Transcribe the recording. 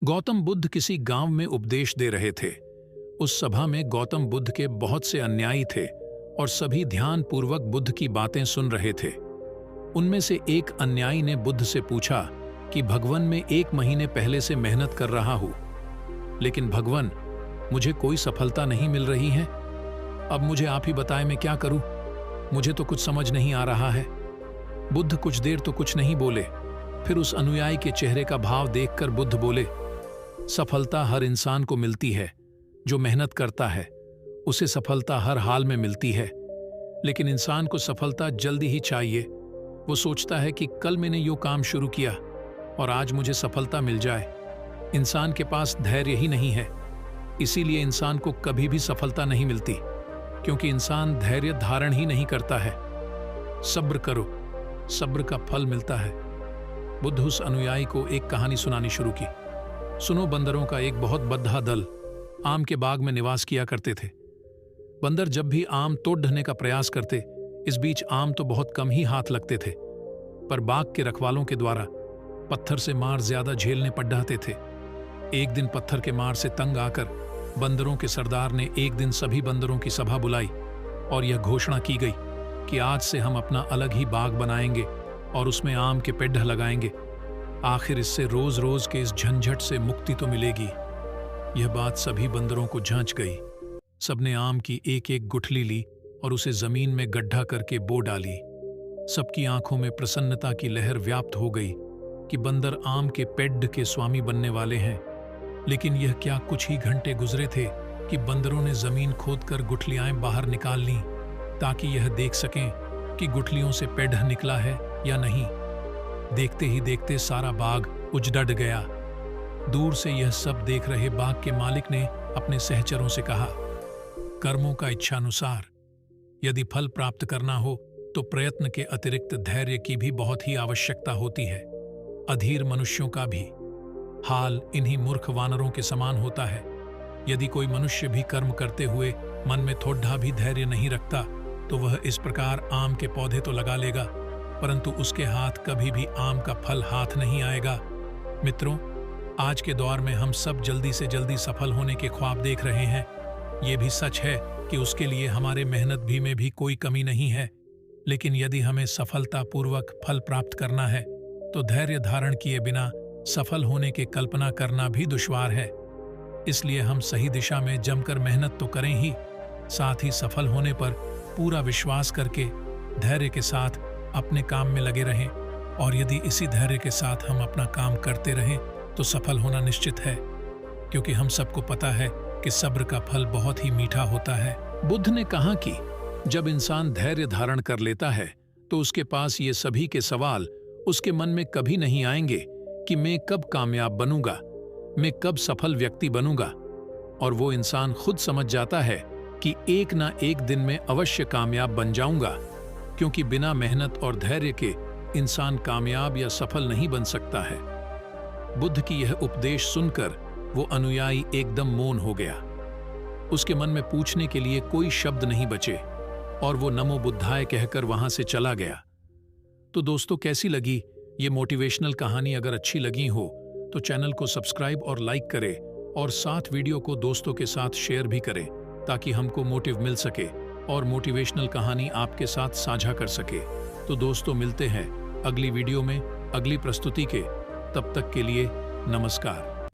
गौतम बुद्ध किसी गांव में उपदेश दे रहे थे। उस सभा में गौतम बुद्ध के बहुत से अनुयायी थे और सभी ध्यानपूर्वक बुद्ध की बातें सुन रहे थे। उनमें से एक अनुयायी ने बुद्ध से पूछा कि भगवान, मैं 1 महीने पहले से मेहनत कर रहा हूं, लेकिन भगवान, मुझे कोई सफलता नहीं मिल रही है। अब मुझे आप ही बताएं, मैं क्या करूं? मुझे तो कुछ समझ नहीं आ रहा है। बुद्ध कुछ देर तो कुछ नहीं बोले। फिर उस अनुयायी के चेहरे का भाव देखकर बुद्ध बोले, सफलता हर इंसान को मिलती है। जो मेहनत करता है उसे सफलता हर हाल में मिलती है, लेकिन इंसान को सफलता जल्दी ही चाहिए। वो सोचता है कि कल मैंने यो काम शुरू किया और आज मुझे सफलता मिल जाए। इंसान के पास धैर्य ही नहीं है, इसीलिए इंसान को कभी भी सफलता नहीं मिलती, क्योंकि इंसान धैर्य धारण ही नहीं करता है। सब्र करो, सब्र का फल मिलता है। बुद्ध उस अनुयायी को एक कहानी सुनानी शुरू की। सुनो, बंदरों का एक बहुत बद्धा दल आम के बाग में निवास किया करते थे। बंदर जब भी आम तोड़ ढने का प्रयास करते, इस बीच आम तो बहुत कम ही हाथ लगते थे, पर बाग के रखवालों के द्वारा पत्थर से मार ज्यादा झेलने पड़ जाते थे। एक दिन पत्थर के मार से तंग आकर बंदरों के सरदार ने एक दिन सभी बंदरों की सभा बुलाई और यह घोषणा की गई कि आज से हम अपना अलग ही बाग बनाएंगे और उसमें आम के पेड़ लगाएंगे। आखिर इससे रोज रोज के इस झंझट से मुक्ति तो मिलेगी। यह बात सभी बंदरों को झांच गई। सबने आम की एक एक गुठली ली और उसे जमीन में गड्ढा करके बो डाली। सबकी आंखों में प्रसन्नता की लहर व्याप्त हो गई कि बंदर आम के पेड़ के स्वामी बनने वाले हैं। लेकिन यह क्या कुछ ही घंटे गुजरे थे कि बंदरों ने जमीन खोदकर गुठलियां बाहर निकाल लीं, ताकि यह देख सकें कि गुठलियों से पेड़ निकला है या नहीं। देखते ही देखते सारा बाग उजड़ गया। दूर से यह सब देख रहे बाग के मालिक ने अपने सहचरों से कहा, कर्मों का इच्छानुसार यदि फल प्राप्त करना हो तो प्रयत्न के अतिरिक्त धैर्य की भी बहुत ही आवश्यकता होती है। अधीर मनुष्यों का भी हाल इन्हीं मूर्ख वानरों के समान होता है। यदि कोई मनुष्य भी कर्म करते हुए मन में थोड़ा भी धैर्य नहीं रखता, तो वह इस प्रकार आम के पौधे तो लगा लेगा, परंतु उसके हाथ कभी भी आम का फल हाथ नहीं आएगा। मित्रों, आज के दौर में हम सब जल्दी से जल्दी सफल होने के ख्वाब देख रहे हैं। ये भी सच है कि उसके लिए हमारे मेहनत भी में भी कोई कमी नहीं है, लेकिन यदि हमें सफलतापूर्वक फल प्राप्त करना है तो धैर्य धारण किए बिना सफल होने की कल्पना करना भी दुश्वार है। इसलिए हम सही दिशा में जमकर मेहनत तो करें ही, साथ ही सफल होने पर पूरा विश्वास करके धैर्य के साथ अपने काम में लगे रहें। और यदि इसी धैर्य के साथ हम अपना काम करते रहें तो सफल होना निश्चित है, क्योंकि हम सबको पता है कि सब्र का फल बहुत ही मीठा होता है। बुद्ध ने कहा कि जब इंसान धैर्य धारण कर लेता है तो उसके पास ये सभी के सवाल उसके मन में कभी नहीं आएंगे कि मैं कब कामयाब बनूंगा, मैं कब सफल व्यक्ति बनूंगा। और वो इंसान खुद समझ जाता है कि एक ना एक दिन में अवश्य कामयाब बन जाऊंगा, क्योंकि बिना मेहनत और धैर्य के इंसान कामयाब या सफल नहीं बन सकता है। बुद्ध की यह उपदेश सुनकर वो अनुयायी एकदम मौन हो गया। उसके मन में पूछने के लिए कोई शब्द नहीं बचे और वो नमो बुद्धाय कहकर वहां से चला गया। तो दोस्तों, कैसी लगी ये मोटिवेशनल कहानी? अगर अच्छी लगी हो तो चैनल को सब्सक्राइब और लाइक करें और साथ वीडियो को दोस्तों के साथ शेयर भी करें, ताकि हमको मोटिव मिल सके और मोटिवेशनल कहानी आपके साथ साझा कर सके। तो दोस्तों, मिलते हैं अगली वीडियो में अगली प्रस्तुति के। तब तक के लिए नमस्कार।